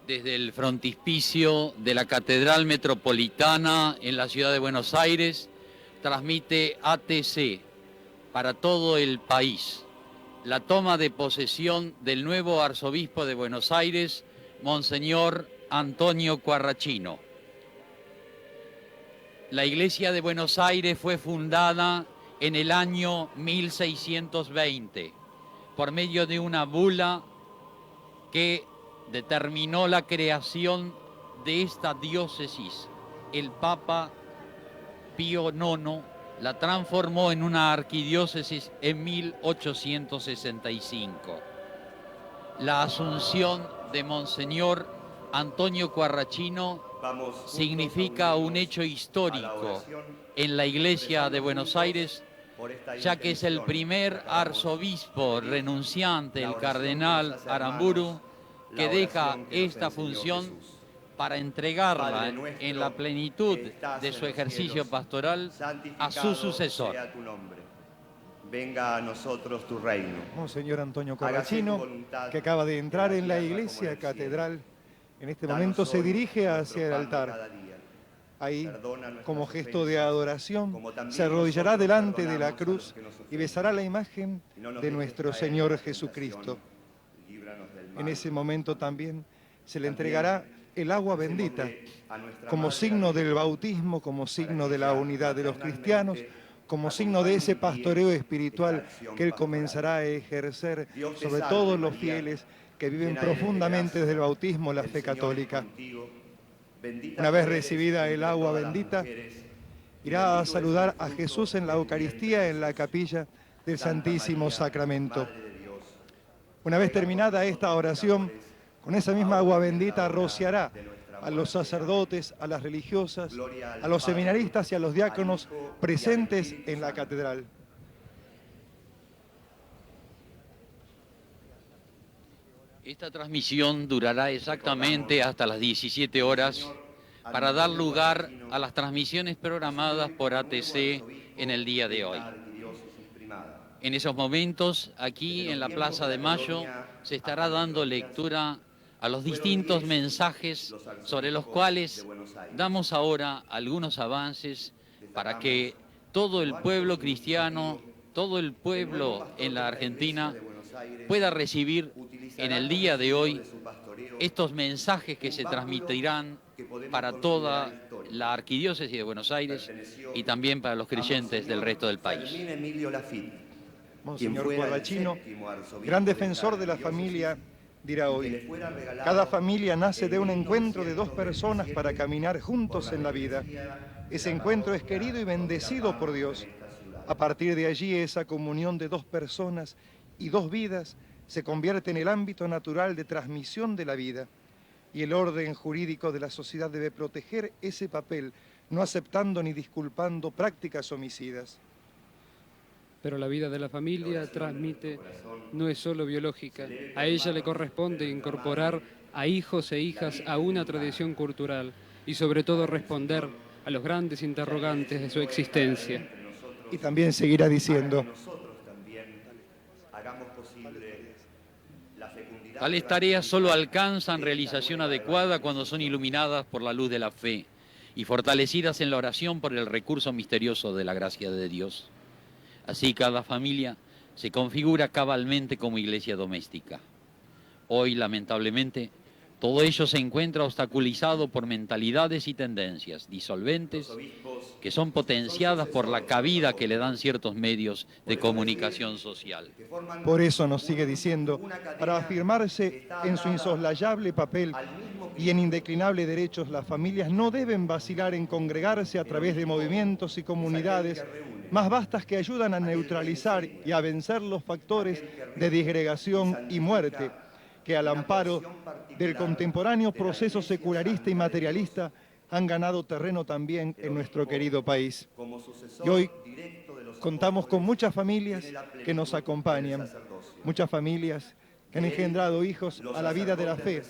Desde el frontispicio de la Catedral Metropolitana en la ciudad de Buenos Aires, transmite ATC para todo el país la toma de posesión del nuevo arzobispo de Buenos Aires, Monseñor Antonio Quarrachino. La Iglesia de Buenos Aires fue fundada en el año 1620 por medio de una bula que determinó la creación de esta diócesis. El Papa Pío IX la transformó en una arquidiócesis en 1865. La asunción de Monseñor Antonio Quarrachino significa un hecho histórico en la Iglesia de Buenos Aires, ya que es el primer arzobispo renunciante, el cardenal Aramburu, que deja esta función para entregarla en la plenitud de su ejercicio pastoral a su sucesor. Venga a nosotros tu reino. Monseñor Antonio Quarrachino, que acaba de entrar en la iglesia catedral, en este momento se dirige hacia el altar. Ahí, como gesto de adoración, se arrodillará delante de la cruz y besará la imagen de nuestro Señor Jesucristo. En ese momento también se le entregará el agua bendita como signo del bautismo, como signo de la unidad de los cristianos, como signo de ese pastoreo espiritual que Él comenzará a ejercer sobre todos los fieles que viven profundamente desde el bautismo la fe católica. Una vez recibida el agua bendita, irá a saludar a Jesús en la Eucaristía en la capilla del Santísimo Sacramento. Una vez terminada esta oración, con esa misma agua bendita rociará a los sacerdotes, a las religiosas, a los seminaristas y a los diáconos presentes en la catedral. Esta transmisión durará exactamente hasta las 17 horas para dar lugar a las transmisiones programadas por ATC en el día de hoy. En esos momentos, aquí en la Plaza de Mayo, se estará dando lectura a los distintos mensajes sobre los cuales damos ahora algunos avances para que todo el pueblo cristiano, todo el pueblo en la Argentina pueda recibir en el día de hoy estos mensajes que se transmitirán para toda la arquidiócesis de Buenos Aires y también para los creyentes del resto del país. Monseñor Quarrachino, gran defensor de la familia, dirá hoy: cada familia nace de un encuentro de dos personas para caminar juntos en la vida. Ese encuentro es querido y bendecido por Dios. A partir de allí, esa comunión de dos personas y dos vidas se convierte en el ámbito natural de transmisión de la vida. Y el orden jurídico de la sociedad debe proteger ese papel, no aceptando ni disculpando prácticas homicidas. Pero la vida de la familia transmite, no es solo biológica. A ella le corresponde incorporar a hijos e hijas a una tradición cultural y sobre todo responder a los grandes interrogantes de su existencia. Y también seguirá diciendo: tales tareas solo alcanzan realización adecuada cuando son iluminadas por la luz de la fe y fortalecidas en la oración por el recurso misterioso de la gracia de Dios. Así cada familia se configura cabalmente como iglesia doméstica. Hoy, lamentablemente, todo ello se encuentra obstaculizado por mentalidades y tendencias disolventes que son potenciadas por la cabida que le dan ciertos medios de comunicación social. Por eso nos sigue diciendo, para afirmarse en su insoslayable papel y en indeclinable derechos, las familias no deben vacilar en congregarse a través de movimientos y comunidades más vastas que ayudan a neutralizar y a vencer los factores de disgregación y muerte, que al amparo del contemporáneo proceso secularista y materialista han ganado terreno también en nuestro querido país. Y hoy contamos con muchas familias que nos acompañan, muchas familias que han engendrado hijos a la vida de la fe,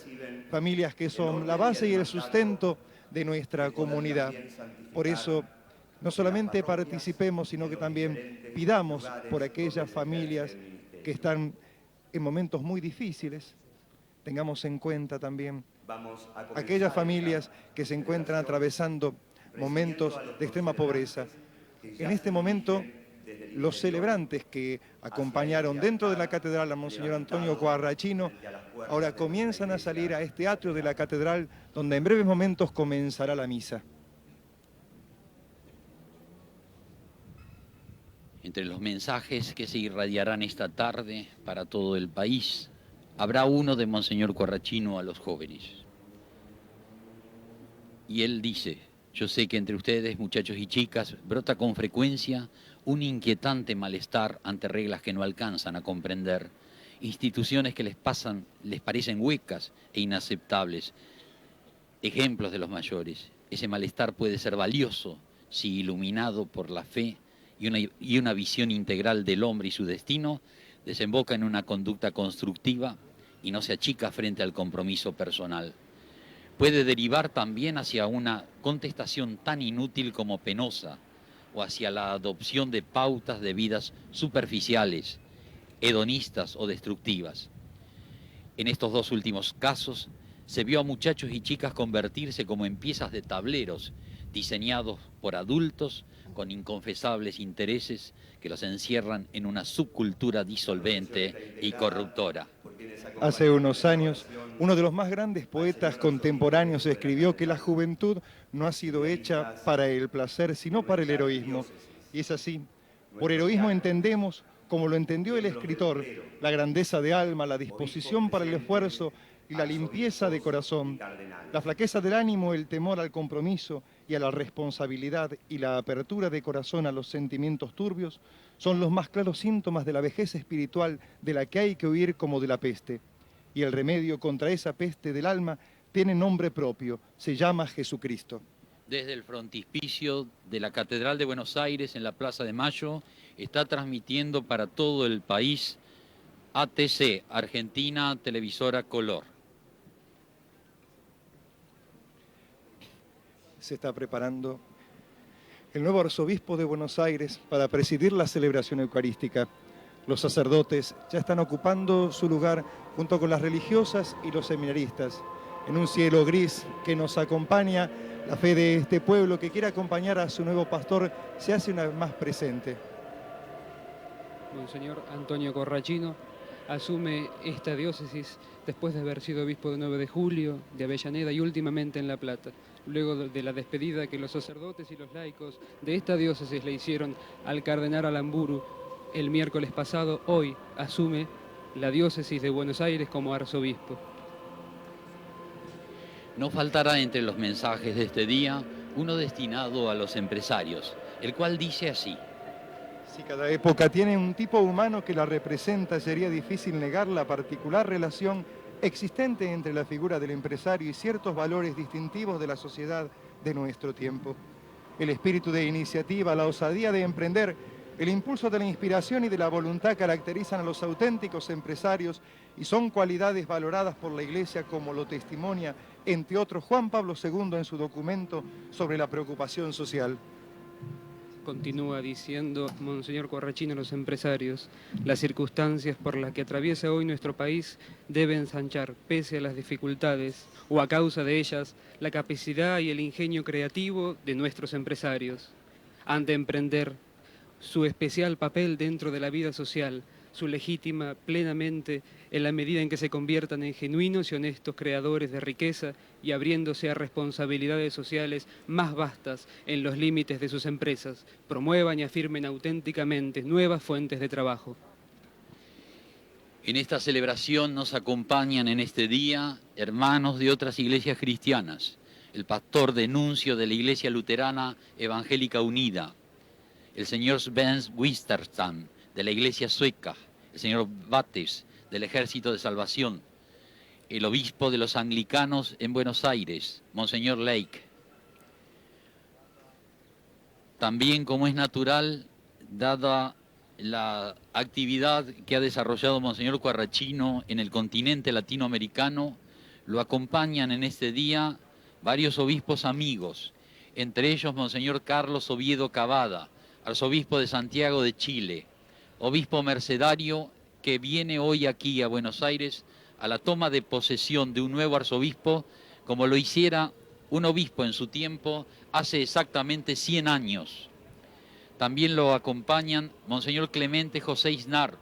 familias que son la base y el sustento de nuestra comunidad. Por eso, no solamente participemos, sino que también pidamos por aquellas familias que están en momentos muy difíciles. Tengamos en cuenta también aquellas familias que se encuentran atravesando momentos de extrema pobreza. En este momento, los celebrantes que acompañaron dentro de la catedral a Monseñor Antonio Corrachino ahora comienzan a salir a este atrio de la catedral, donde en breves momentos comenzará la misa. Entre los mensajes que se irradiarán esta tarde para todo el país, habrá uno de Monseñor Corrachino a los jóvenes. Y él dice: yo sé que entre ustedes, muchachos y chicas, brota con frecuencia un inquietante malestar ante reglas que no alcanzan a comprender, instituciones que les parecen huecas e inaceptables, ejemplos de los mayores. Ese malestar puede ser valioso si, iluminado por la fe y una visión integral del hombre y su destino, desemboca en una conducta constructiva y no se achica frente al compromiso personal. Puede derivar también hacia una contestación tan inútil como penosa, o hacia la adopción de pautas de vidas superficiales, hedonistas o destructivas. En estos dos últimos casos, se vio a muchachos y chicas convertirse como en piezas de tableros diseñados por adultos con inconfesables intereses que los encierran en una subcultura disolvente y corruptora. Hace unos años, uno de los más grandes poetas contemporáneos escribió que la juventud no ha sido hecha para el placer, sino para el heroísmo. Y es así. Por heroísmo entendemos, como lo entendió el escritor, la grandeza de alma, la disposición para el esfuerzo y la limpieza de corazón, la flaqueza del ánimo, el temor al compromiso y a la responsabilidad y la apertura de corazón a los sentimientos turbios son los más claros síntomas de la vejez espiritual de la que hay que huir como de la peste. Y el remedio contra esa peste del alma tiene nombre propio, se llama Jesucristo. Desde el frontispicio de la Catedral de Buenos Aires, en la Plaza de Mayo, está transmitiendo para todo el país ATC, Argentina Televisora Color. Se está preparando el nuevo arzobispo de Buenos Aires para presidir la celebración eucarística. Los sacerdotes ya están ocupando su lugar junto con las religiosas y los seminaristas. En un cielo gris que nos acompaña, la fe de este pueblo que quiere acompañar a su nuevo pastor se hace una vez más presente. Monseñor Antonio Corrachino asume esta diócesis después de haber sido obispo de 9 de Julio, de Avellaneda y últimamente en La Plata. Luego de la despedida que los sacerdotes y los laicos de esta diócesis le hicieron al cardenal Aramburu el miércoles pasado, hoy asume la diócesis de Buenos Aires como arzobispo. No faltará entre los mensajes de este día uno destinado a los empresarios, el cual dice así: si cada época tiene un tipo humano que la representa, sería difícil negar la particular relación existente entre la figura del empresario y ciertos valores distintivos de la sociedad de nuestro tiempo. El espíritu de iniciativa, la osadía de emprender, el impulso de la inspiración y de la voluntad caracterizan a los auténticos empresarios y son cualidades valoradas por la Iglesia, como lo testimonia, entre otros, Juan Pablo II en su documento sobre la preocupación social. Continúa diciendo Monseñor Corrachino a los empresarios: las circunstancias por las que atraviesa hoy nuestro país deben ensanchar, pese a las dificultades o a causa de ellas, la capacidad y el ingenio creativo de nuestros empresarios. Han de emprender su especial papel dentro de la vida social, su legítima plenamente en la medida en que se conviertan en genuinos y honestos creadores de riqueza y abriéndose a responsabilidades sociales más vastas en los límites de sus empresas, promuevan y afirmen auténticamente nuevas fuentes de trabajo. En esta celebración nos acompañan en este día hermanos de otras iglesias cristianas, el pastor de nuncio de la Iglesia Luterana Evangélica Unida, el señor Sven Wisterstam de la Iglesia Sueca, el señor Bates del Ejército de Salvación, el obispo de los anglicanos en Buenos Aires, Monseñor Lake. También, como es natural, dada la actividad que ha desarrollado Monseñor Corrachino en el continente latinoamericano, lo acompañan en este día varios obispos amigos, entre ellos Monseñor Carlos Oviedo Cavada, arzobispo de Santiago de Chile, obispo mercedario que viene hoy aquí a Buenos Aires a la toma de posesión de un nuevo arzobispo, como lo hiciera un obispo en su tiempo hace exactamente 100 años. También lo acompañan Monseñor Clemente José Isnar,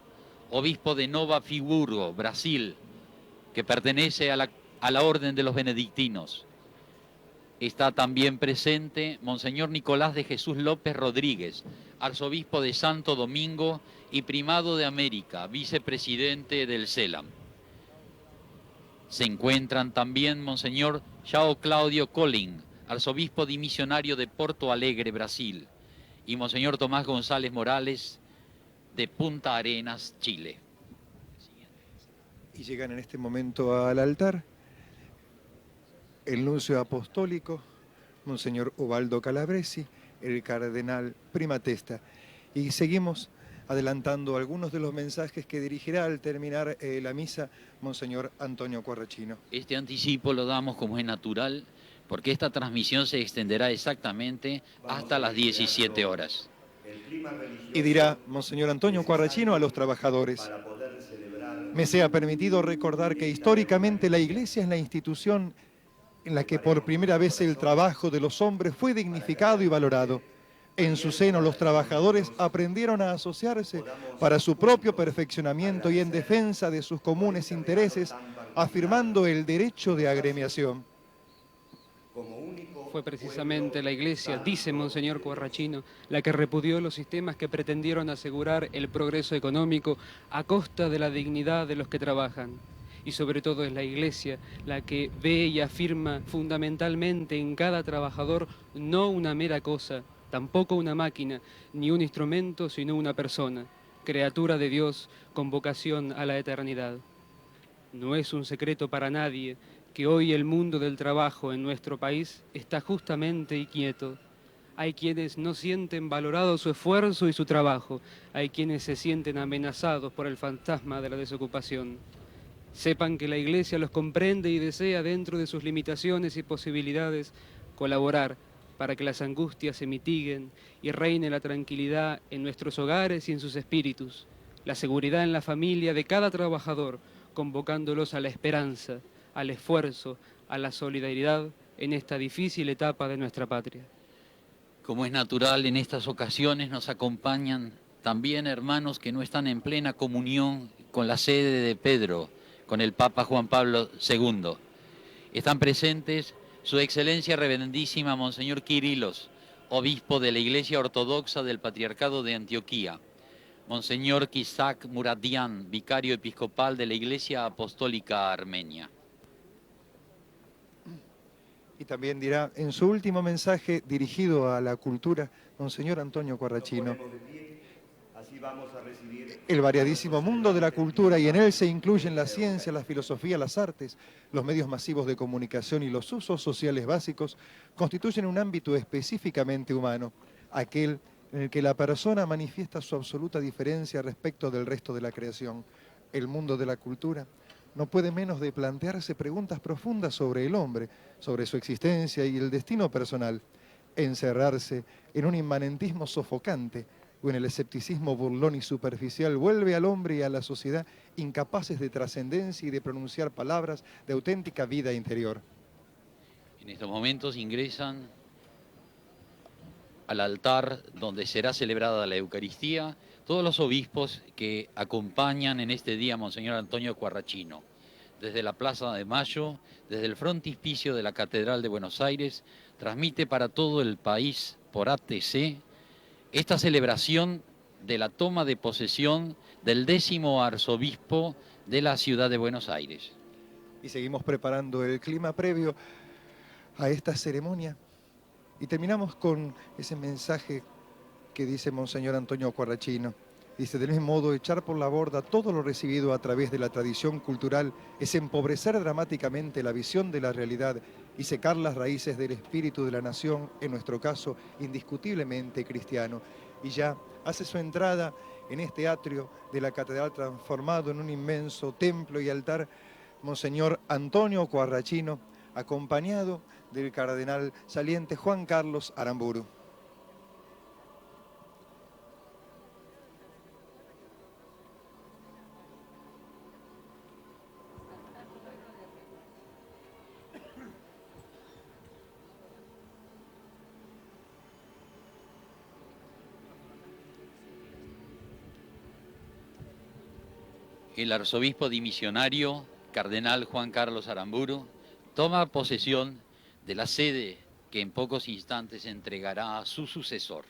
obispo de Nova Friburgo, Brasil, que pertenece a la Orden de los Benedictinos. Está también presente Monseñor Nicolás de Jesús López Rodríguez, arzobispo de Santo Domingo y primado de América, vicepresidente del CELAM. Se encuentran también Monseñor João Claudio Colin, arzobispo dimisionario de Porto Alegre, Brasil, y Monseñor Tomás González Morales, de Punta Arenas, Chile. Y llegan en este momento al altar el nuncio apostólico, Monseñor Ubaldo Calabresi, el cardenal Primatesta. Y seguimos adelantando algunos de los mensajes que dirigirá al terminar la misa Monseñor Antonio Cuarrachino. Este anticipo lo damos como es natural, porque esta transmisión se extenderá exactamente hasta las 17 horas. Y dirá Monseñor Antonio Cuarrachino a los trabajadores: me sea permitido recordar que históricamente la Iglesia es la institución en la que por primera vez el trabajo de los hombres fue dignificado y valorado. En su seno los trabajadores aprendieron a asociarse para su propio perfeccionamiento y en defensa de sus comunes intereses, afirmando el derecho de agremiación. Fue precisamente la Iglesia, dice Monseñor Cuarrachino, la que repudió los sistemas que pretendieron asegurar el progreso económico a costa de la dignidad de los que trabajan. Y sobre todo es la Iglesia la que ve y afirma fundamentalmente en cada trabajador no una mera cosa, tampoco una máquina, ni un instrumento, sino una persona, criatura de Dios con vocación a la eternidad. No es un secreto para nadie que hoy el mundo del trabajo en nuestro país está justamente inquieto. Hay quienes no sienten valorado su esfuerzo y su trabajo, hay quienes se sienten amenazados por el fantasma de la desocupación. Sepan que la Iglesia los comprende y desea, dentro de sus limitaciones y posibilidades, colaborar para que las angustias se mitiguen y reine la tranquilidad en nuestros hogares y en sus espíritus, la seguridad en la familia de cada trabajador, convocándolos a la esperanza, al esfuerzo, a la solidaridad en esta difícil etapa de nuestra patria. Como es natural, en estas ocasiones nos acompañan también hermanos que no están en plena comunión con la sede de Pedro, con el Papa Juan Pablo II. Están presentes Su Excelencia Reverendísima Monseñor Quirilos, obispo de la Iglesia Ortodoxa del Patriarcado de Antioquía, Monseñor Kisak Muradian, vicario episcopal de la Iglesia Apostólica Armenia. Y también dirá en su último mensaje dirigido a la cultura, Monseñor Antonio Cuarrachino: el variadísimo mundo de la cultura, y en él se incluyen la ciencia, la filosofía, las artes, los medios masivos de comunicación y los usos sociales básicos, constituyen un ámbito específicamente humano, aquel en el que la persona manifiesta su absoluta diferencia respecto del resto de la creación. El mundo de la cultura no puede menos de plantearse preguntas profundas sobre el hombre, sobre su existencia y el destino personal, encerrarse en un inmanentismo sofocante o en el escepticismo burlón y superficial vuelve al hombre y a la sociedad incapaces de trascendencia y de pronunciar palabras de auténtica vida interior. En estos momentos ingresan al altar donde será celebrada la Eucaristía todos los obispos que acompañan en este día a Monseñor Antonio Cuarrachino. Desde la Plaza de Mayo, desde el frontispicio de la Catedral de Buenos Aires, transmite para todo el país por ATC esta celebración de la toma de posesión del 10º arzobispo de la ciudad de Buenos Aires. Y seguimos preparando el clima previo a esta ceremonia y terminamos con ese mensaje que dice Monseñor Antonio Cuarrachino. Dice: del mismo modo, echar por la borda todo lo recibido a través de la tradición cultural es empobrecer dramáticamente la visión de la realidad y secar las raíces del espíritu de la nación, en nuestro caso, indiscutiblemente cristiano. Y ya hace su entrada en este atrio de la catedral transformado en un inmenso templo y altar, Monseñor Antonio Cuarrachino, acompañado del cardenal saliente Juan Carlos Aramburu. el arzobispo dimisionario, cardenal Juan Carlos Aramburu, toma posesión de la sede que en pocos instantes entregará a su sucesor.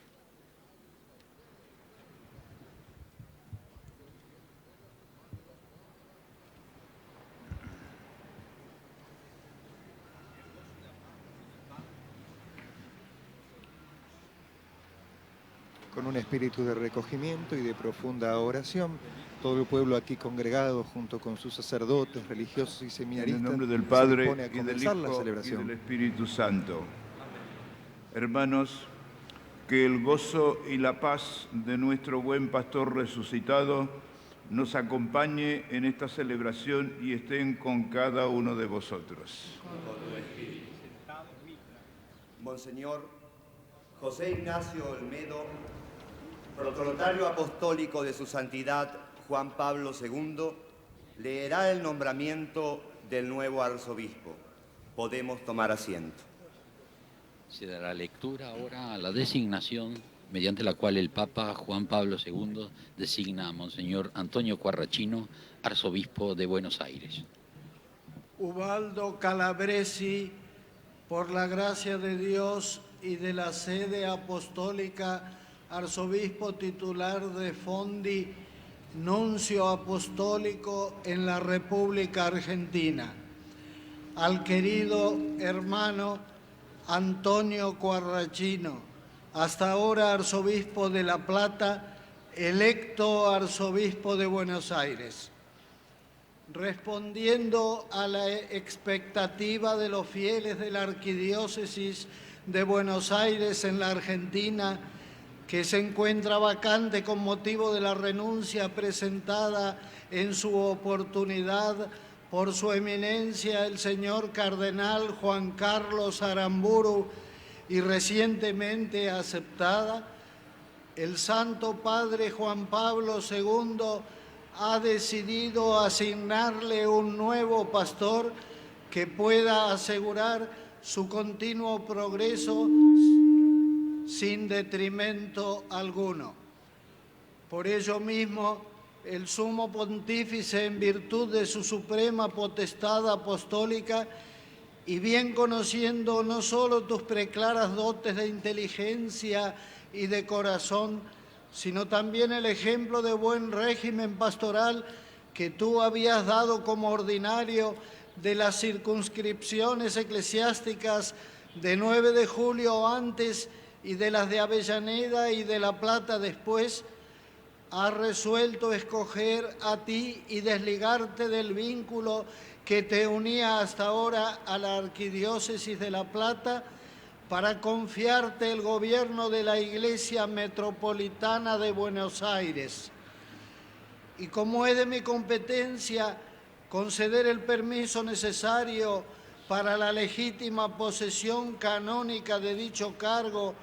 Con un espíritu de recogimiento y de profunda oración, todo el pueblo aquí congregado junto con sus sacerdotes, religiosos y seminaristas, en el nombre del se Padre, dispone a y del comenzar la Hijo, y celebración. del Espíritu Santo. Hermanos, que el gozo y la paz de nuestro buen pastor resucitado nos acompañe en esta celebración y estén con cada uno de vosotros. Monseñor José Ignacio Olmedo, protocolario apostólico de su santidad Juan Pablo II, leerá el nombramiento del nuevo arzobispo. Podemos tomar asiento. Se dará lectura ahora a la designación mediante la cual el Papa Juan Pablo II designa a Monseñor Antonio Quarrachino, arzobispo de Buenos Aires. Ubaldo Calabresi, por la gracia de Dios y de la sede apostólica, arzobispo titular de Fondi, nuncio apostólico en la República Argentina. Al querido hermano Antonio Quarrachino, hasta ahora arzobispo de La Plata, electo arzobispo de Buenos Aires. Respondiendo a la expectativa de los fieles de la Arquidiócesis de Buenos Aires en la Argentina, que se encuentra vacante con motivo de la renuncia presentada en su oportunidad por su eminencia el señor cardenal Juan Carlos Aramburu y recientemente aceptada, el Santo Padre Juan Pablo II ha decidido asignarle un nuevo pastor que pueda asegurar su continuo progreso sin detrimento alguno. Por ello mismo, el Sumo Pontífice, en virtud de su suprema potestad apostólica, y bien conociendo no solo tus preclaras dotes de inteligencia y de corazón, sino también el ejemplo de buen régimen pastoral que tú habías dado como ordinario de las circunscripciones eclesiásticas de 9 de julio antes y de las de Avellaneda y de La Plata después, has resuelto escoger a ti y desligarte del vínculo que te unía hasta ahora a la Arquidiócesis de La Plata para confiarte el gobierno de la Iglesia Metropolitana de Buenos Aires. Y como es de mi competencia conceder el permiso necesario para la legítima posesión canónica de dicho cargo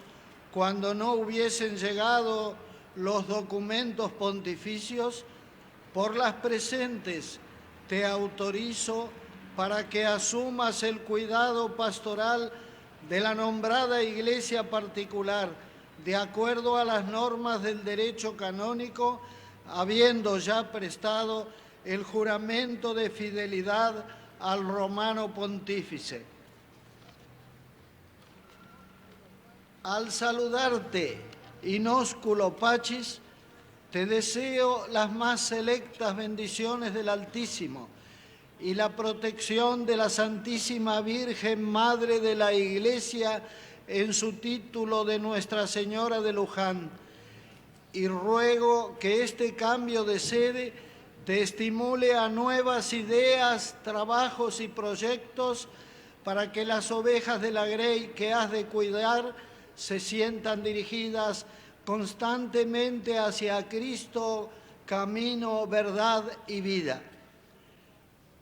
cuando no hubiesen llegado los documentos pontificios, por las presentes te autorizo para que asumas el cuidado pastoral de la nombrada iglesia particular, de acuerdo a las normas del derecho canónico, habiendo ya prestado el juramento de fidelidad al romano pontífice. Al saludarte, inósculo Pachis, te deseo las más selectas bendiciones del Altísimo y la protección de la Santísima Virgen Madre de la Iglesia en su título de Nuestra Señora de Luján. Y ruego que este cambio de sede te estimule a nuevas ideas, trabajos y proyectos para que las ovejas de la grey que has de cuidar se sientan dirigidas constantemente hacia Cristo, camino, verdad y vida.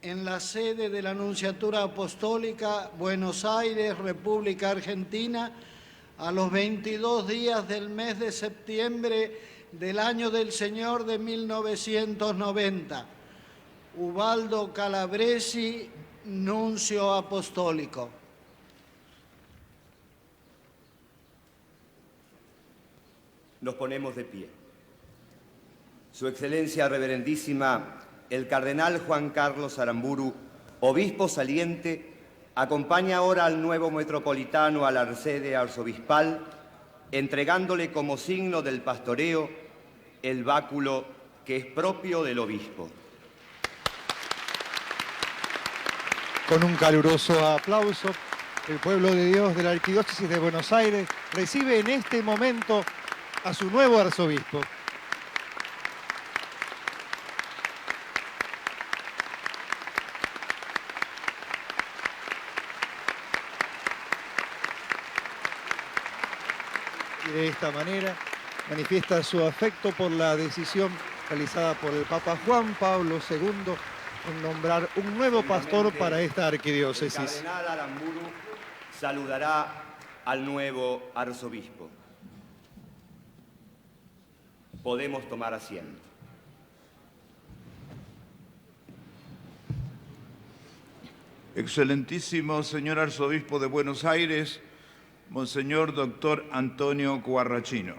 En la sede de la Nunciatura Apostólica, Buenos Aires, República Argentina, a los 22 días del mes de septiembre del año del Señor de 1990. Ubaldo Calabresi, nuncio apostólico. Nos ponemos de pie. Su Excelencia Reverendísima, El cardenal Juan Carlos Aramburu, obispo saliente, acompaña ahora al nuevo metropolitano a la sede arzobispal, entregándole como signo del pastoreo el báculo que es propio del obispo. Con un caluroso aplauso, el pueblo de Dios de la Arquidiócesis de Buenos Aires recibe en este momento a su nuevo arzobispo. Y de esta manera manifiesta su afecto por la decisión realizada por el Papa Juan Pablo II en nombrar un nuevo pastor para esta arquidiócesis. El cardenal Aramburu saludará al nuevo arzobispo. Podemos tomar asiento. Excelentísimo señor arzobispo de Buenos Aires, Monseñor Dr. Antonio Guarrachino.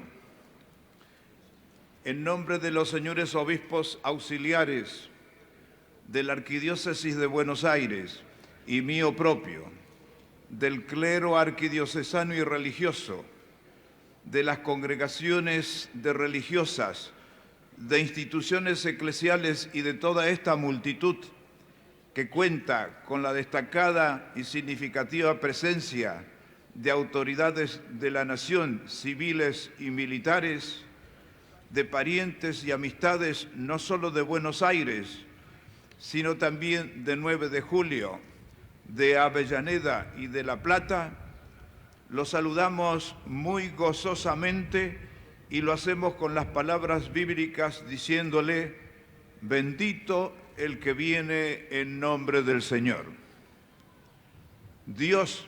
En nombre de los señores obispos auxiliares de la Arquidiócesis de Buenos Aires y mío propio, del clero arquidiocesano y religioso, de las congregaciones de religiosas, de instituciones eclesiales y de toda esta multitud que cuenta con la destacada y significativa presencia de autoridades de la nación, civiles y militares, de parientes y amistades no solo de Buenos Aires, sino también de 9 de Julio, de Avellaneda y de La Plata, los saludamos muy gozosamente y lo hacemos con las palabras bíblicas diciéndole: bendito el que viene en nombre del Señor. Dios,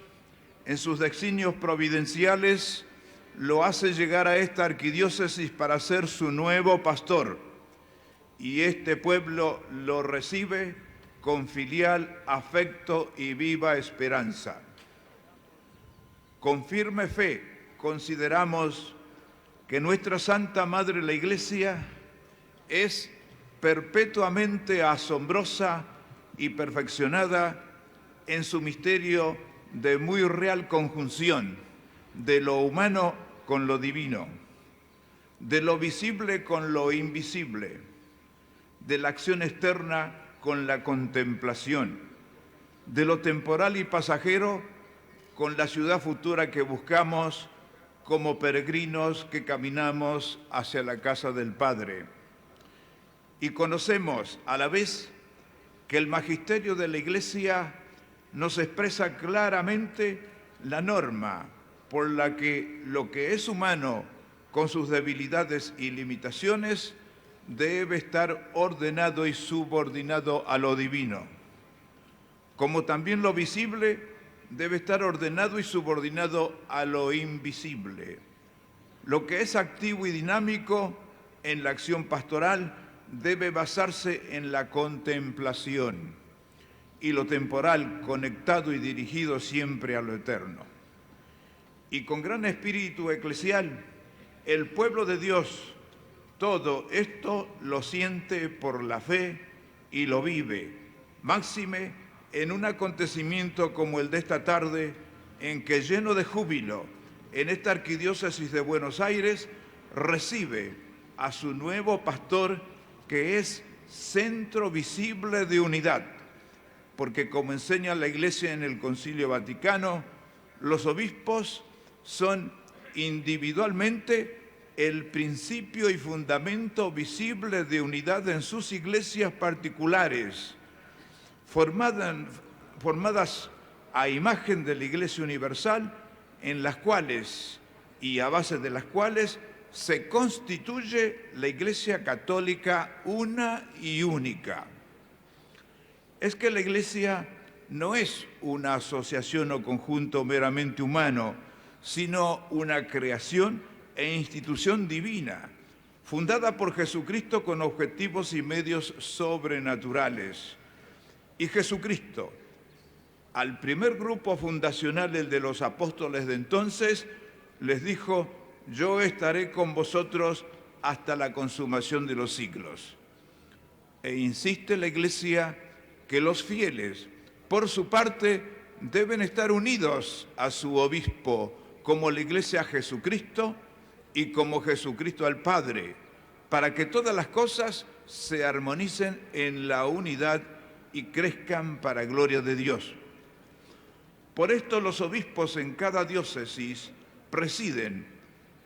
en sus designios providenciales, lo hace llegar a esta arquidiócesis para ser su nuevo pastor, y este pueblo lo recibe con filial afecto y viva esperanza. Con firme fe consideramos que nuestra Santa Madre la Iglesia es perpetuamente asombrosa y perfeccionada en su misterio de muy real conjunción de lo humano con lo divino, de lo visible con lo invisible, de la acción externa con la contemplación, de lo temporal y pasajero con la ciudad futura que buscamos como peregrinos que caminamos hacia la casa del Padre. Y conocemos a la vez que el magisterio de la Iglesia nos expresa claramente la norma por la que lo que es humano, con sus debilidades y limitaciones, debe estar ordenado y subordinado a lo divino, como también lo visible debe estar ordenado y subordinado a lo invisible. Lo que es activo y dinámico en la acción pastoral debe basarse en la contemplación, y lo temporal conectado y dirigido siempre a lo eterno. Y con gran espíritu eclesial, el pueblo de Dios todo esto lo siente por la fe y lo vive, máxime en un acontecimiento como el de esta tarde, en que lleno de júbilo, en esta arquidiócesis de Buenos Aires, recibe a su nuevo pastor, que es centro visible de unidad, porque como enseña la Iglesia en el Concilio Vaticano, los obispos son individualmente el principio y fundamento visible de unidad en sus iglesias particulares, formadas a imagen de la Iglesia Universal, en las cuales y a base de las cuales se constituye la Iglesia Católica una y única. Es que la Iglesia no es una asociación o conjunto meramente humano, sino una creación e institución divina, fundada por Jesucristo con objetivos y medios sobrenaturales. Y Jesucristo, al primer grupo fundacional, el de los apóstoles de entonces, les dijo: yo estaré con vosotros hasta la consumación de los siglos. E insiste la Iglesia que los fieles, por su parte, deben estar unidos a su obispo, como la Iglesia a Jesucristo y como Jesucristo al Padre, para que todas las cosas se armonicen en la unidad y crezcan para gloria de Dios. Por esto los obispos en cada diócesis presiden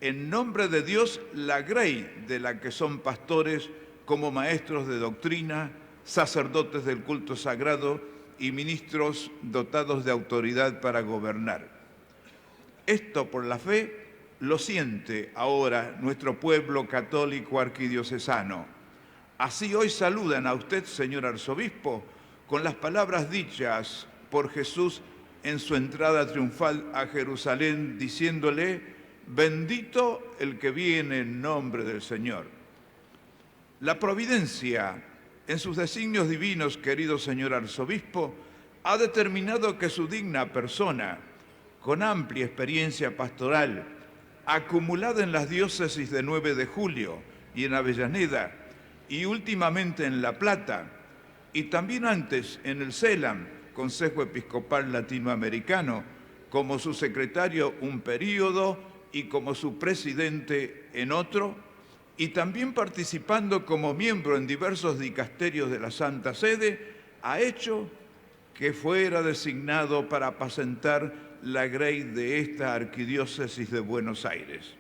en nombre de Dios la grey de la que son pastores, como maestros de doctrina, sacerdotes del culto sagrado y ministros dotados de autoridad para gobernar. Esto por la fe lo siente ahora nuestro pueblo católico arquidiocesano. Así hoy saludan a usted, señor arzobispo, con las palabras dichas por Jesús en su entrada triunfal a Jerusalén, diciéndole: bendito el que viene en nombre del Señor. La providencia, en sus designios divinos, querido señor arzobispo, ha determinado que su digna persona, con amplia experiencia pastoral, acumulada en las diócesis de 9 de Julio y en Avellaneda, y últimamente en La Plata, y también antes en el CELAM, Consejo Episcopal Latinoamericano, como su secretario un período y como su presidente en otro, y también participando como miembro en diversos dicasterios de la Santa Sede, ha hecho que fuera designado para apacentar la grey de esta arquidiócesis de Buenos Aires.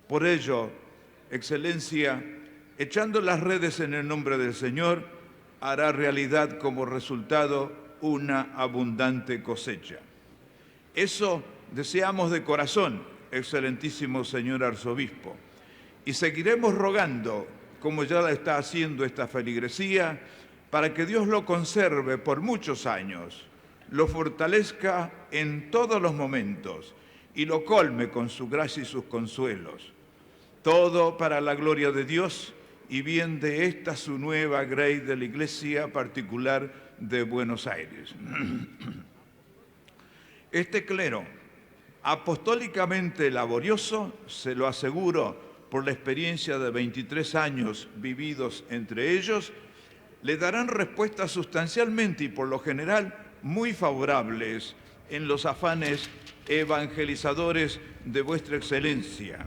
Por ello, Excelencia, echando las redes en el nombre del Señor, hará realidad como resultado una abundante cosecha. Eso deseamos de corazón, excelentísimo señor arzobispo, y seguiremos rogando, como ya la está haciendo esta feligresía, para que Dios lo conserve por muchos años, lo fortalezca en todos los momentos y lo colme con su gracia y sus consuelos. Todo para la gloria de Dios y bien de esta su nueva grey de la Iglesia particular de Buenos Aires. Este clero, apostólicamente laborioso, se lo aseguro por la experiencia de 23 años vividos entre ellos, le darán respuestas sustancialmente y por lo general muy favorables en los afanes evangelizadores de vuestra excelencia.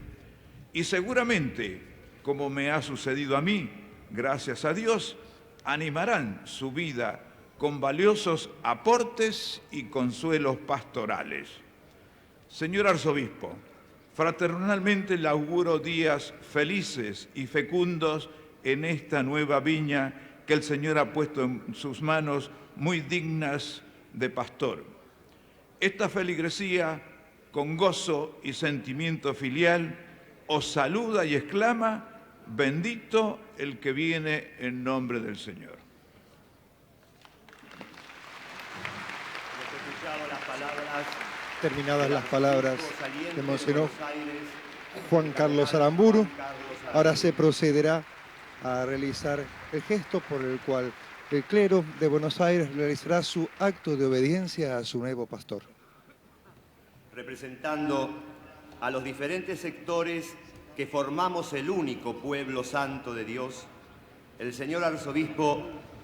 Y seguramente, como me ha sucedido a mí, gracias a Dios, animarán su vida con valiosos aportes y consuelos pastorales. Señor arzobispo, fraternalmente le auguro días felices y fecundos en esta nueva viña que el Señor ha puesto en sus manos muy dignas de pastor. Esta feligresía, con gozo y sentimiento filial, os saluda y exclama: bendito el que viene en nombre del Señor. Terminadas las palabras de Monseñor Juan Carlos Aramburu, ahora se procederá a realizar el gesto por el cual el clero de Buenos Aires realizará su acto de obediencia a su nuevo pastor. Representando a los diferentes sectores que formamos el único pueblo santo de Dios, el señor arzobispo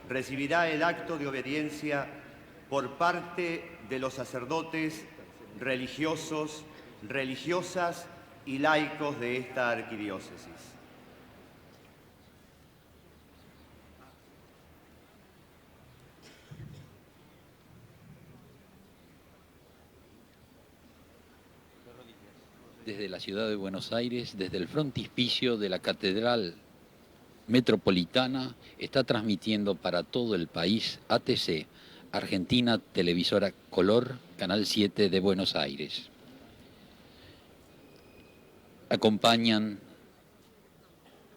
recibirá el acto de obediencia por parte de los sacerdotes, religiosos, religiosas y laicos de esta arquidiócesis. Desde la ciudad de Buenos Aires, desde el frontispicio de la Catedral Metropolitana, está transmitiendo para todo el país ATC, Argentina Televisora Color, Canal 7 de Buenos Aires. Acompañan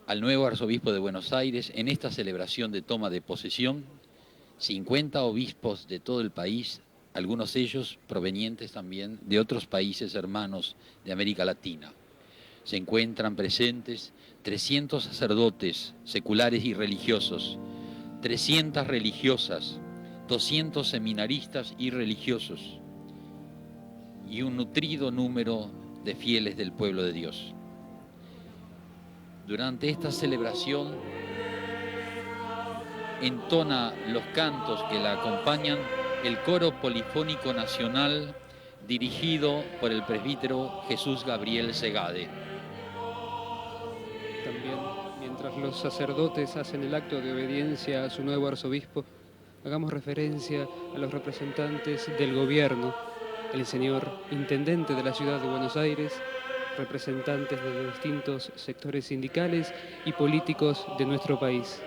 al nuevo arzobispo de Buenos Aires en esta celebración de toma de posesión 50 obispos de todo el país, algunos de ellos provenientes también de otros países hermanos de América Latina. Se encuentran presentes 300 sacerdotes seculares y religiosos, 300 religiosas, 200 seminaristas y religiosos y un nutrido número de fieles del pueblo de Dios. Durante esta celebración entona los cantos que la acompañan el Coro Polifónico Nacional dirigido por el presbítero Jesús Gabriel Segade. También, mientras los sacerdotes hacen el acto de obediencia a su nuevo arzobispo, hagamos referencia a los representantes del gobierno, el señor intendente de la ciudad de Buenos Aires, representantes de los distintos sectores sindicales y políticos de nuestro país.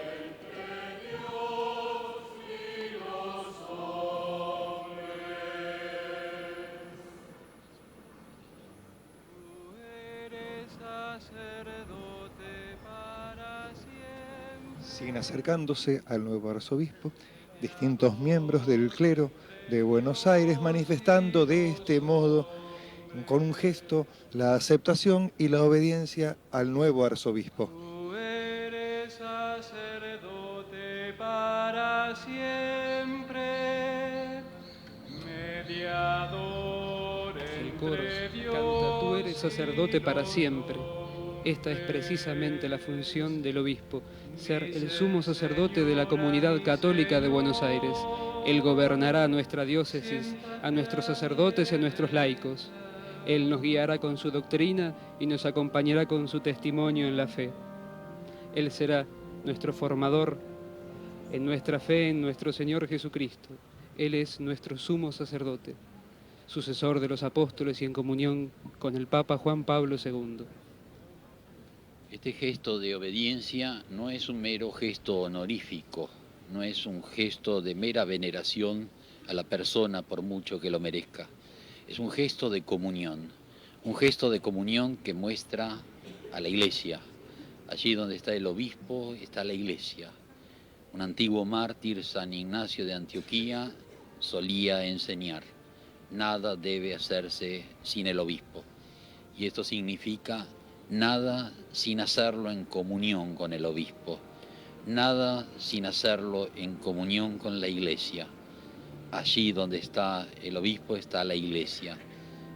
Siguen acercándose al nuevo arzobispo distintos miembros del clero de Buenos Aires, manifestando de este modo, con un gesto, la aceptación y la obediencia al nuevo arzobispo. Tú eres sacerdote para siempre, mediador El coro entre Dios canta: tú eres sacerdote para siempre. Esta es precisamente la función del obispo, ser el sumo sacerdote de la comunidad católica de Buenos Aires. Él gobernará nuestra diócesis, a nuestros sacerdotes y a nuestros laicos. Él nos guiará con su doctrina y nos acompañará con su testimonio en la fe. Él será nuestro formador en nuestra fe en nuestro Señor Jesucristo. Él es nuestro sumo sacerdote, sucesor de los apóstoles y en comunión con el Papa Juan Pablo II. Este gesto de obediencia no es un mero gesto honorífico, no es un gesto de mera veneración a la persona por mucho que lo merezca. Es un gesto de comunión que muestra a la Iglesia. Allí donde está el obispo está la Iglesia. Un antiguo mártir, San Ignacio de Antioquía, solía enseñar: nada debe hacerse sin el obispo. Y esto significa nada sin hacerlo en comunión con el obispo, nada sin hacerlo en comunión con la Iglesia. Allí donde está el obispo está la Iglesia.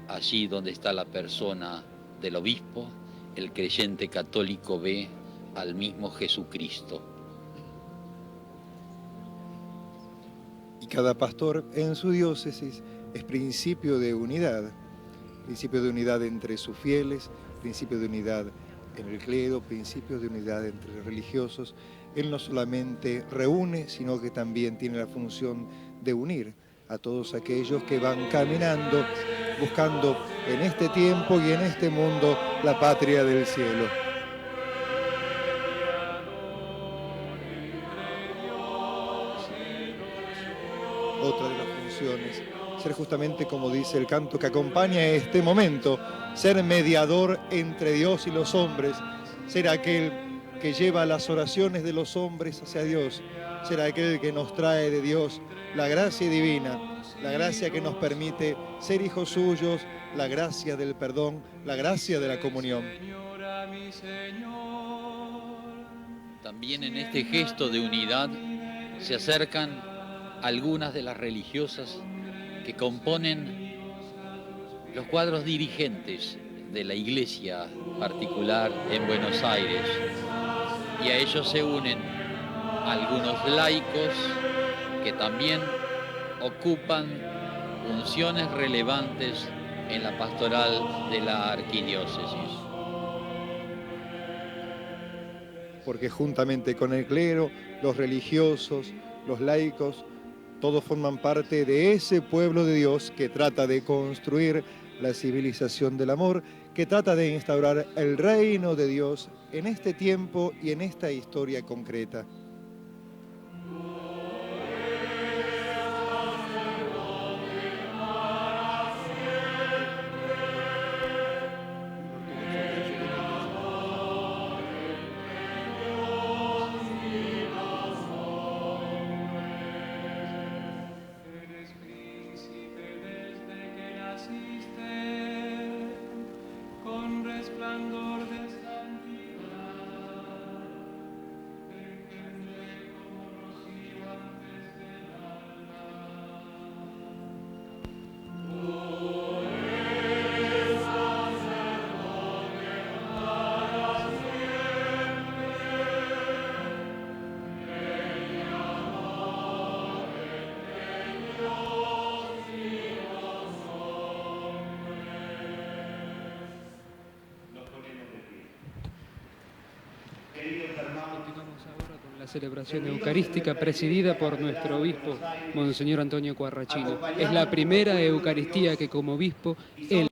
Allí donde está la persona del obispo, el creyente católico ve al mismo Jesucristo. Y cada pastor en su diócesis es principio de unidad entre sus fieles, principio de unidad en el clero, principio de unidad entre los religiosos. Él no solamente reúne, sino que también tiene la función de unir a todos aquellos que van caminando, buscando en este tiempo y en este mundo la patria del cielo. Otra de las funciones, ser justamente, como dice el canto que acompaña este momento, ser mediador entre Dios y los hombres, ser aquel que lleva las oraciones de los hombres hacia Dios, ser aquel que nos trae de Dios la gracia divina, la gracia que nos permite ser hijos suyos, la gracia del perdón, la gracia de la comunión. También en este gesto de unidad se acercan algunas de las religiosas que componen los cuadros dirigentes de la iglesia particular en Buenos Aires, y a ellos se unen algunos laicos que también ocupan funciones relevantes en la pastoral de la arquidiócesis. Porque juntamente con el clero, los religiosos, los laicos, todos forman parte de ese pueblo de Dios que trata de construir la civilización del amor, que trata de instaurar el reino de Dios en este tiempo y en esta historia concreta. Con resplandor de santidad, celebración eucarística presidida por nuestro obispo, Monseñor Antonio Cuarrachino. Es la primera Eucaristía que como obispo él